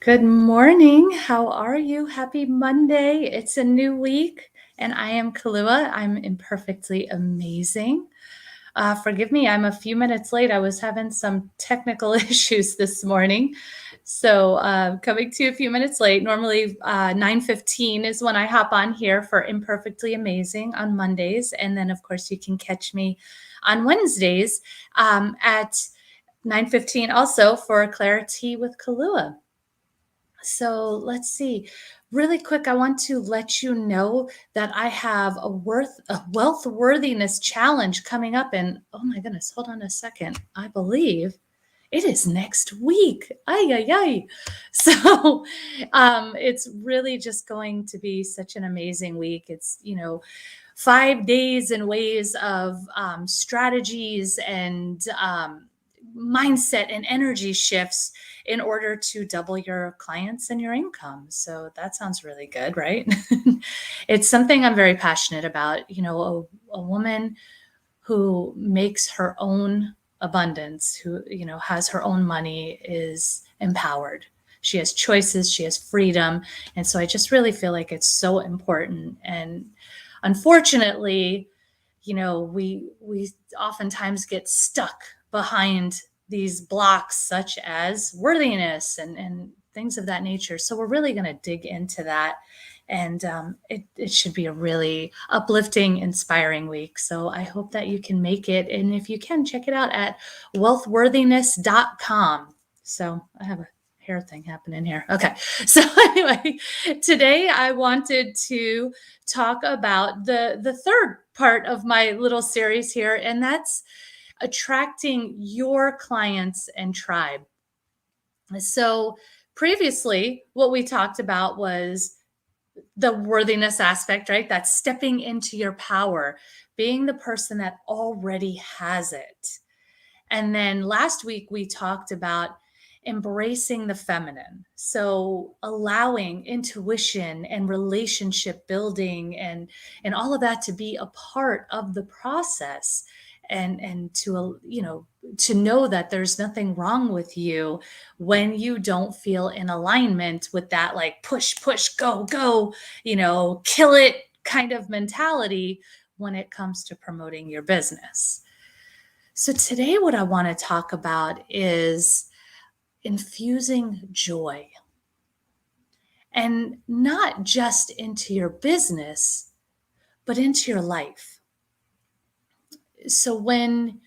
Good morning. How are you? Happy Monday. It's a new week, and I am Kalua. I'm imperfectly amazing. Forgive me, I'm a few minutes late. I was having some technical issues this morning. So coming to you a few minutes late. Normally 9:15 is when I hop on here for Imperfectly Amazing on Mondays. And then, of course, you can catch me on Wednesdays at 9:15 also for Clarity with Kalua. So let's see. Really quick, I want to let you know that I have a wealth worthiness challenge coming up in, oh my goodness, hold on a second. I believe it is next week. Ay, ay, ay. So it's really just going to be such an amazing week. It's, 5 days and ways of strategies and mindset and energy shifts in order to double your clients and your income. So that sounds really good, right? It's something I'm very passionate about. A woman who makes her own abundance, who, has her own money, is empowered. She has choices, she has freedom. And so I just really feel like it's so important. And unfortunately, we oftentimes get stuck behind these blocks such as worthiness and things of that nature. So we're really going to dig into that. And it should be a really uplifting, inspiring week. So I hope that you can make it. And if you can, check it out at wealthworthiness.com. So I have a hair thing happening here. Okay. So anyway, today I wanted to talk about the third part of my little series here, and that's attracting your clients and tribe. So previously, what we talked about was the worthiness aspect, right? That's stepping into your power, being the person that already has it. And then last week, we talked about embracing the feminine. So allowing intuition and relationship building and all of that to be a part of the process and to know that there's nothing wrong with you when you don't feel in alignment with that, like push push go go, kill it kind of mentality when it comes to promoting your business. So today what I want to talk about is infusing joy, and not just into your business, but into your life. So when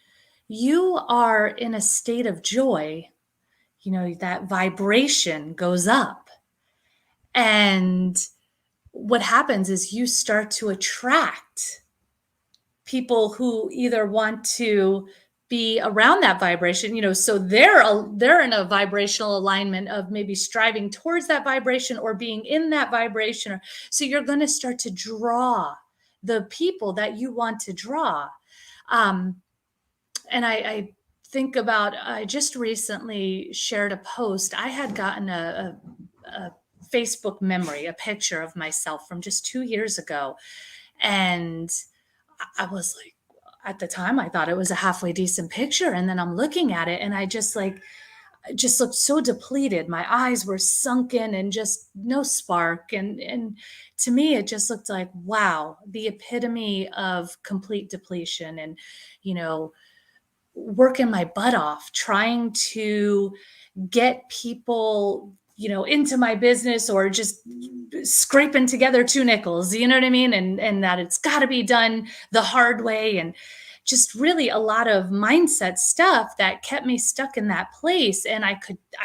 you are in a state of joy, that vibration goes up. And what happens is you start to attract people who either want to be around that vibration, so they're in a vibrational alignment of maybe striving towards that vibration or being in that vibration. So you're going to start to draw the people that you want to draw. And I think about, I just recently shared a post. I had gotten a Facebook memory, a picture of myself from just 2 years ago. And I was like, at the time, I thought it was a halfway decent picture. And then I'm looking at it and I just looked so depleted. My eyes were sunken and just no spark. And to me, it just looked like, wow, the epitome of complete depletion. And, working my butt off trying to get people into my business, or just scraping together two nickels, you know what I mean, and that it's got to be done the hard way, and just really a lot of mindset stuff that kept me stuck in that place. And I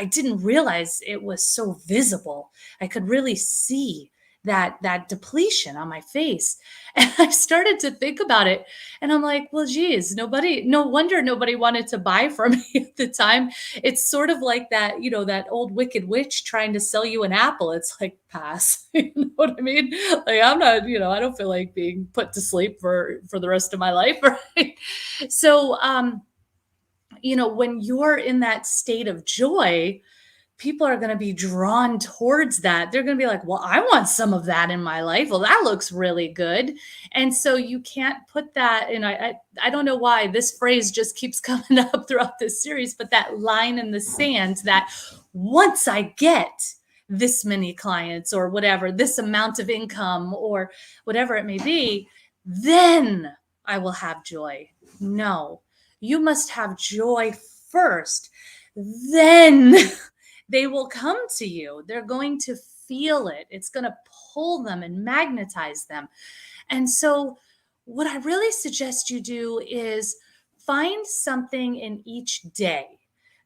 didn't realize it was so visible. I could really see that depletion on my face. And I started to think about it, and I'm like, well, geez, no wonder nobody wanted to buy from me at the time. It's sort of like that, that old wicked witch trying to sell you an apple. It's like, pass. You know what I mean? Like, I'm not, I don't feel like being put to sleep for the rest of my life. Right. So when you're in that state of joy, people are going to be drawn towards that. They're going to be like, well, I want some of that in my life. Well, that looks really good. And so you can't put that in. I don't know why this phrase just keeps coming up throughout this series, but that line in the sand, that once I get this many clients or whatever, this amount of income or whatever it may be, then I will have joy. No, you must have joy first. Then they will come to you. They're going to feel it. It's going to pull them and magnetize them. And so, what I really suggest you do is find something in each day.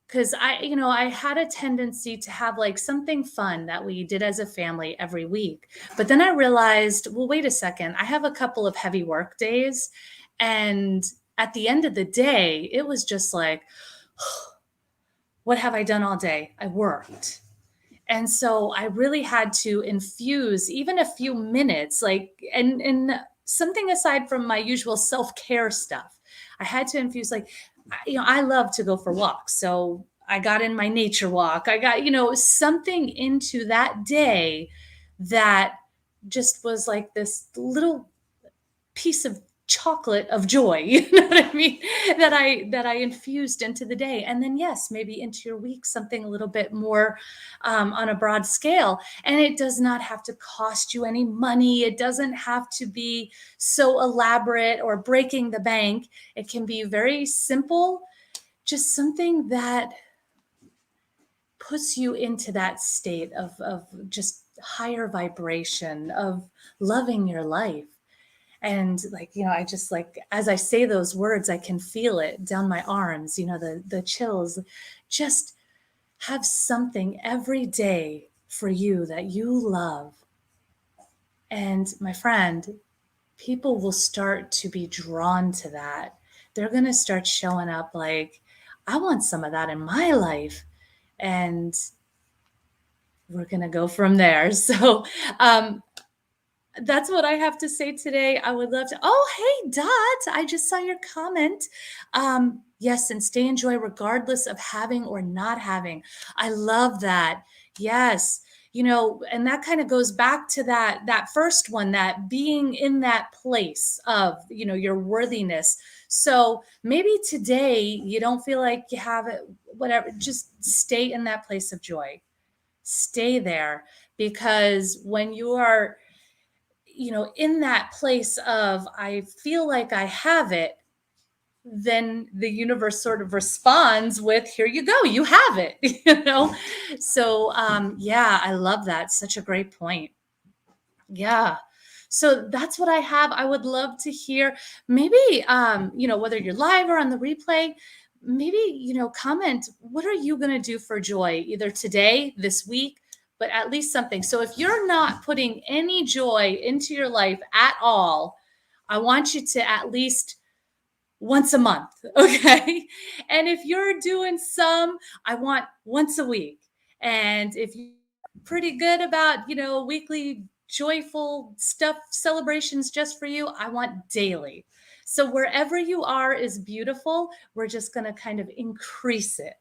Because I had a tendency to have like something fun that we did as a family every week. But then I realized, well, wait a second, I have a couple of heavy work days. And at the end of the day, it was just like, what have I done all day? I worked. And so I really had to infuse even a few minutes, like, and something aside from my usual self-care stuff. I had to infuse like, I love to go for walks. So I got in my nature walk. I got, something into that day that just was like this little piece of chocolate of joy, you know what I mean, that I infused into the day. And then yes, maybe into your week something a little bit more on a broad scale. And it does not have to cost you any money. It doesn't have to be so elaborate or breaking the bank. It can be very simple, just something that puts you into that state of just higher vibration, of loving your life. And like, I just like, as I say those words, I can feel it down my arms, the chills. Just have something every day for you that you love. And my friend, people will start to be drawn to that. They're going to start showing up like, I want some of that in my life. And we're going to go from there. So, that's what I have to say today. I would love to. Oh, hey, Dot. I just saw your comment. Yes, and stay in joy regardless of having or not having. I love that. Yes. And that kind of goes back to that first one, that being in that place of, your worthiness. So maybe today you don't feel like you have it, whatever, just stay in that place of joy. Stay there, because when you are in that place of, I feel like I have it, then the universe sort of responds with, here you go, you have it, So, yeah, I love that. Such a great point. Yeah. So that's what I have. I would love to hear maybe, whether you're live or on the replay, maybe, comment, what are you going to do for joy either today, this week, but at least something. So if you're not putting any joy into your life at all, I want you to at least once a month. Okay. And if you're doing some, I want once a week. And if you're pretty good about, weekly joyful stuff, celebrations just for you, I want daily. So wherever you are is beautiful. We're just going to kind of increase it.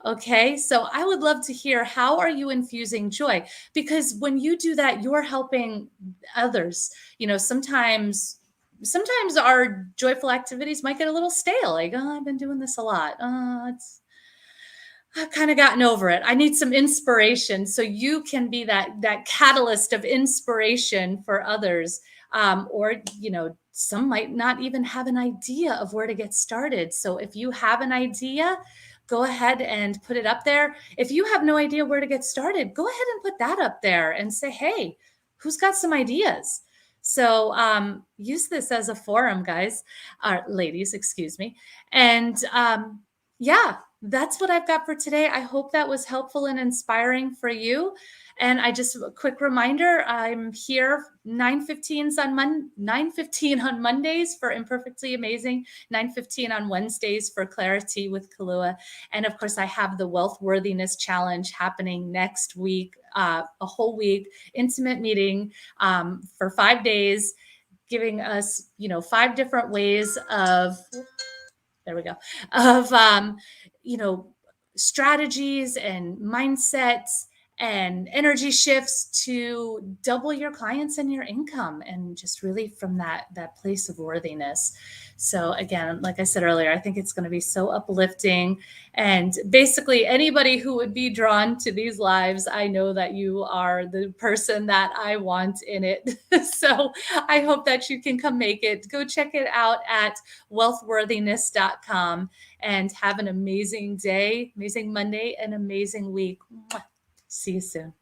Okay. So I would love to hear, how are you infusing joy? Because when you do that, you're helping others. Sometimes our joyful activities might get a little stale. Like, oh, I've been doing this a lot. I've kind of gotten over it. I need some inspiration. So you can be that catalyst of inspiration for others. Or, some might not even have an idea of where to get started. So if you have an idea, go ahead and put it up there. If you have no idea where to get started, go ahead and put that up there and say, hey, who's got some ideas? So use this as a forum, guys, ladies, excuse me. And yeah, that's what I've got for today. I hope that was helpful and inspiring for you. And I just, a quick reminder, I'm here 9:15 on Mondays for Imperfectly Amazing, 9:15 on Wednesdays for Clarity with Kalua. And of course, I have the Wealth Worthiness Challenge happening next week, a whole week, intimate meeting for 5 days, giving us, 5 different ways of, there we go, of, strategies and mindsets and energy shifts to double your clients and your income, and just really from that place of worthiness. So again, like I said earlier, I think it's going to be so uplifting. And basically, anybody who would be drawn to these lives, I know that you are the person that I want in it. So I hope that you can come make it. Go check it out at wealthworthiness.com, and have an amazing day, amazing Monday, and amazing week. Mwah. See you soon.